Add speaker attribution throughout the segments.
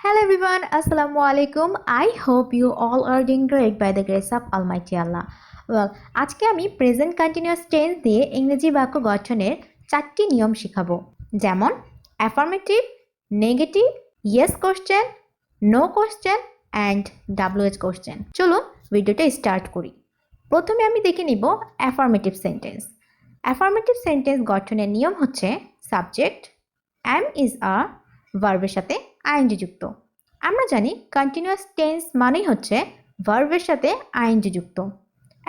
Speaker 1: Hello everyone, Assalamu alaikum. I hope you all are doing great by the grace of Almighty Allah. Well, আজকে আমি present continuous tense দিয়ে ইংরেজি বাক্য গঠনের 4টি নিয়ম শেখাবো। যেমন affirmative, negative, yes question, no question and WH question. চলুন ভিডিওটা স্টার্ট করি। প্রথমে আমি দেখে নিব অ্যাফার্মেটিভ সেন্টেন্স। অ্যাফার্মেটিভ সেন্টেন্স গঠনের নিয়ম হচ্ছে সাবজেক্ট am is are ভার্বের সাথে আইএনজি যুক্ত। আমরা জানি কন্টিনিউয়াস টেন্স মানেই হচ্ছে ভার্বের সাথে আইএনজি যুক্ত।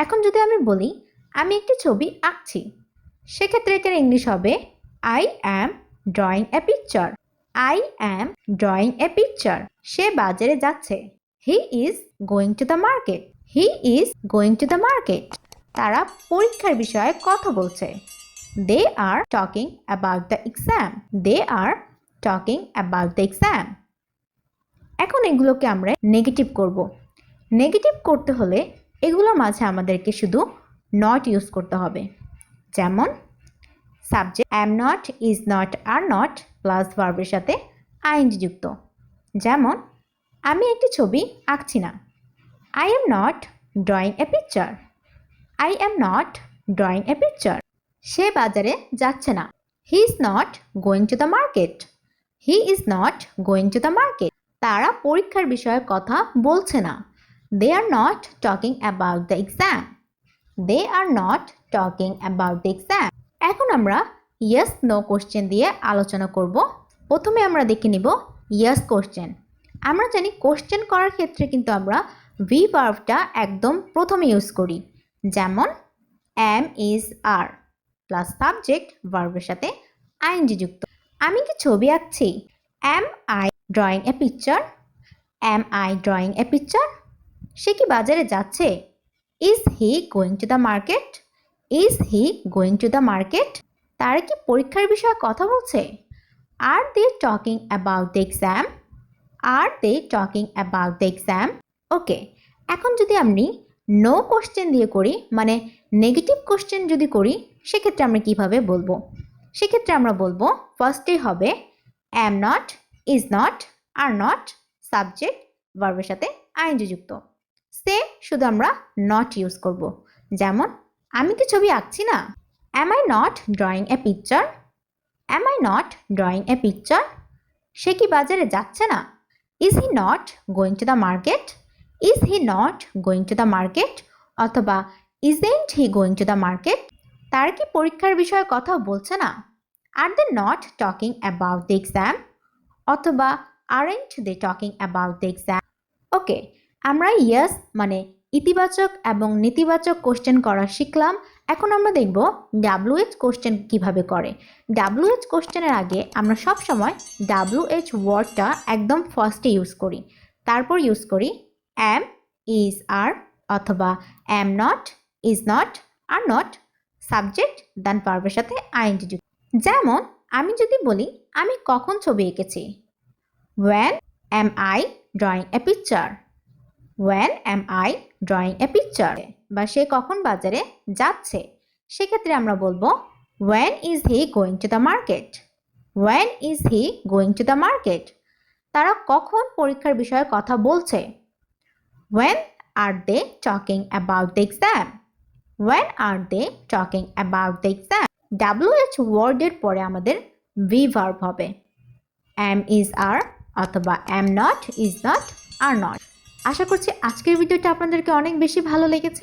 Speaker 1: এখন যদি আমি বলি আমি একটি ছবি আঁকছি, সেক্ষেত্রে এটার ইংলিশ হবে I am drawing a picture. I am drawing a picture. সে বাজারে যাচ্ছে। He is going to the market. He is going to the market. তারা পরীক্ষার বিষয়ে কথা বলছে। They are talking about the exam. They are talking about the exam. এখন এগুলোকে আমরা নেগেটিভ করব। নেগেটিভ করতে হলে এগুলোর মাঝে আমাদেরকে শুধু নট ইউজ করতে হবে। যেমন subject am not, is not, are not plus ভার্বের সাথে আইএনজি যুক্ত। যেমন আমি একটি ছবি আঁকছি না। I am not drawing a picture. I am not drawing a picture. সে বাজারে যাচ্ছে না। He is not going to the market. He is not going to the market. তারা পরীক্ষার বিষয়ে কথা বলছে না। They are not talking about the exam. They are not talking about the exam. এখন আমরা ইয়েস নো কোশ্চেন দিয়ে আলোচনা করব। প্রথমে আমরা দেখে নিব ইয়েস কোশ্চেন। আমরা জানি কোশ্চেন করার ক্ষেত্রে কিন্তু আমরা ভি ভার্বটা একদম প্রথমে ইউজ করি। যেমন am is are plus subject ভার্বের সাথে আইএনজি যুক্ত। আমি কি ছবি আঁকছি? Am I drawing a picture? Am I drawing a picture? সে কি বাজারে যাচ্ছে? Is he going to the market? Is he going to the market? তারা কি পরীক্ষার বিষয়ে কথা বলছে? Are they talking about the exam? Are they talking about the exam? Okay, এখন যদি আমি নো কোশ্চেন দিয়ে করি, মানে নেগেটিভ কোশ্চেন যদি করি, সেক্ষেত্রে আমরা কিভাবে বলবো? সেক্ষেত্রে আমরা বলবো ফার্স্টে হবে অ্যাম not, is not, are not subject ভার্বের সাথে আইএনজি যুক্ত। সেম শুধু আমরা নট ইউজ করব। যেমন আমি কি ছবি আঁকছি না? Am I not drawing a picture? Am I not drawing a picture? সে কি বাজারে যাচ্ছে না? Is he not going to the market? Is he not going to the market? অথবা isn't he going to the market? তারা কি পরীক্ষার বিষয়ে কথা বলছে না? Are they not talking about the exam? অথবা aren't they talking about the exam? Okay, আমরা ইয়েস মানে ইতিবাচক এবং নেতিবাচক কোশ্চেন করা শিখলাম। এখন আমরা দেখব WH কোশ্চেন কিভাবে করে। WH কোশ্চেনের আগে আমরা সব সময় WH ওয়ার্ডটা একদম ফার্স্টে ইউজ করি। তারপর ইউজ করি অ্যাম, ইজ, আর, অথবা am not, is not, are not subject then ভার্বের সাথে আইএনজি যুক্ত। যেমন আমি যদি বলি আমি কখন ছবি এঁকেছি? When am I drawing a picture? When am I drawing a picture? বা সে কখন বাজারে যাচ্ছে, সেক্ষেত্রে আমরা বলবো When is he going to the market? When is he going to the market? তারা কখন পরীক্ষার বিষয়ে কথা বলছে? When are they talking about the exam? When are they talking about the exam? WH ওয়ার্ডের পরে আমাদের ভি ভার্ব হবে am is are অথবা am not, is not, are not। আশা করছি আজকের ভিডিওটা আপনাদেরকে অনেক বেশি ভালো লেগেছে।